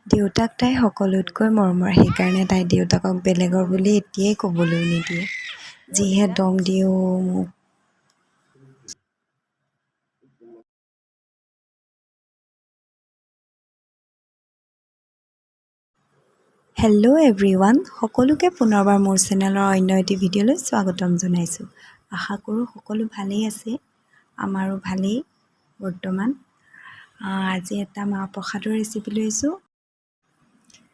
দেউতাক তাই সকলোতকৈ মৰমৰ, সেইকাৰণে তাই দেউতাকক বেলেগৰ বুলি এতিয়াই ক'বলৈ নিদিয়ে। যিহে দম দিয়ে অ' মোক। হেল্ল' এভৰিৱান, সকলোকে পুনৰবাৰ মোৰ চেনেলৰ অন্য এটি ভিডিঅ'লৈ স্বাগতম জনাইছোঁ। আশা কৰোঁ সকলো ভালেই আছে, আমাৰো ভালেই বৰ্তমান। আজি এটা মাহ প্ৰসাদৰ ৰেচিপি লৈছোঁ।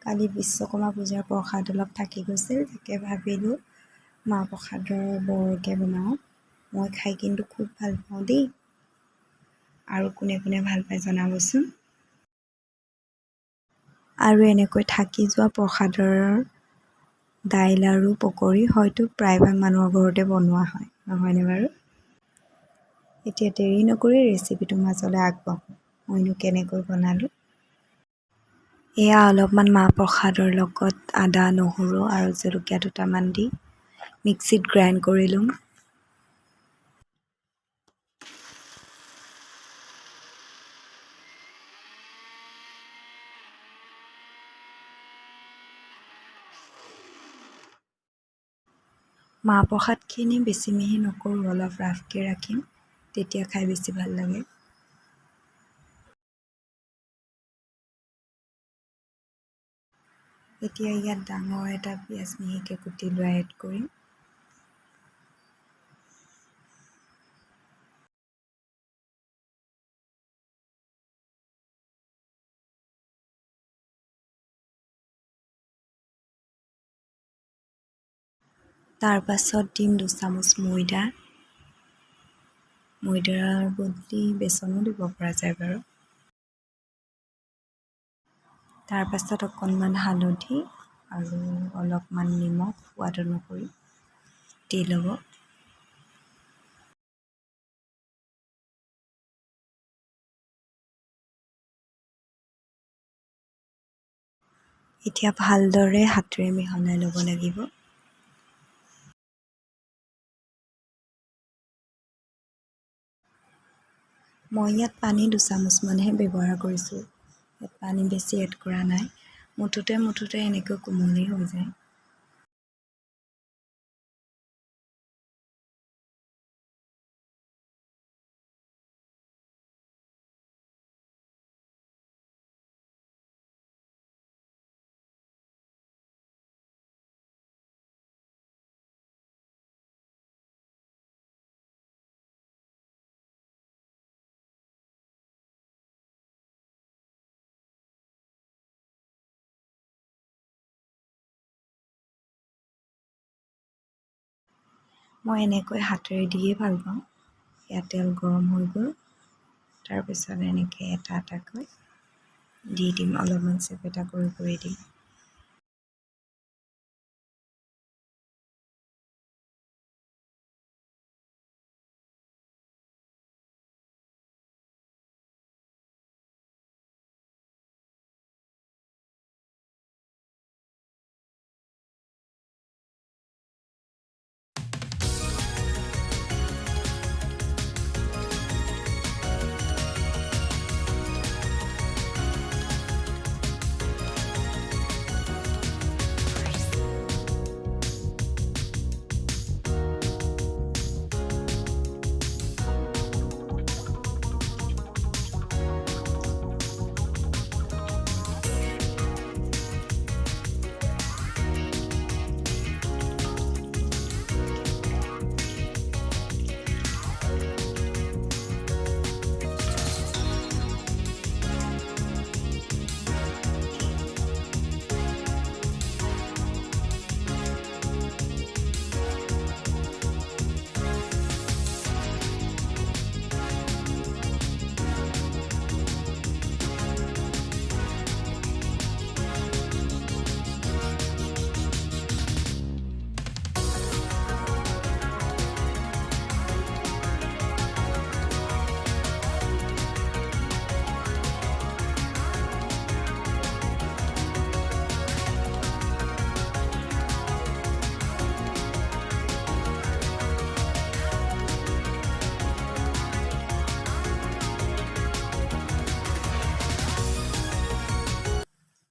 কালি বিশ্বকৰ্মা পূজাৰ প্ৰসাদ অলপ থাকি গৈছিল, তাকে ভাবিলোঁ মাহ প্ৰসাদৰ বৰকৈ বনাওঁ। মই খাই কিন্তু খুব ভাল পাওঁ দেই, আৰু কোনে কোনে ভাল পায় জনাবচোন। আৰু এনেকৈ থাকি যোৱা প্ৰসাদৰ দাইল আৰু পকৰি হয়তো প্ৰায়ভাগ মানুহৰ ঘৰতে বনোৱা হয়, নহয়নে বাৰু? এতিয়া দেৰি নকৰি ৰেচিপিটোৰ মাজলৈ আগবাঢ়োঁ। মইনো কেনেকৈ বনালোঁ। এয়া অলপমান মাহ প্ৰসাদৰ লগত আদা, নহৰু আৰু জলকীয়া দুটামান দি মিক্সিত গ্ৰাইণ্ড কৰি ল'ম। মাহ প্ৰসাদখিনি বেছি মিহি নকৰোঁ, অলপ ৰাফকৈ ৰাখিম, তেতিয়া খাই বেছি ভাল লাগে। এতিয়া ইয়াত ডাঙৰ এটা পিঁয়াজ মিহিকৈ কুটি লৈ এড কৰিম। তাৰ পাছত দিম 2 চামুচ ময়দাৰ বদলি বেচনো দিব পৰা যায় বাৰু। তাৰ পাছত অকণমান হালধি আৰু অলপমান নিমখ সোৱাদ অনুসৰি দি ল'ব। এতিয়া ভালদৰে হাতেৰে মিহলাই ল'ব লাগিব। মই ইয়াত পানী 2 চামুচমানহে ব্যৱহাৰ কৰিছোঁ, ইয়াত পানী বেছি এড কৰা নাই। মুঠতে এনেকৈ কোমলি হৈ যায়। মই এনেকৈ হাতেৰে দিয়ে ভাল পাওঁ। ইয়াত তেল গৰম হৈ গ'ল, তাৰপিছত এনেকৈ এটা এটাকৈ দি দিম, অলপমান চেপেটা কৰি দিম।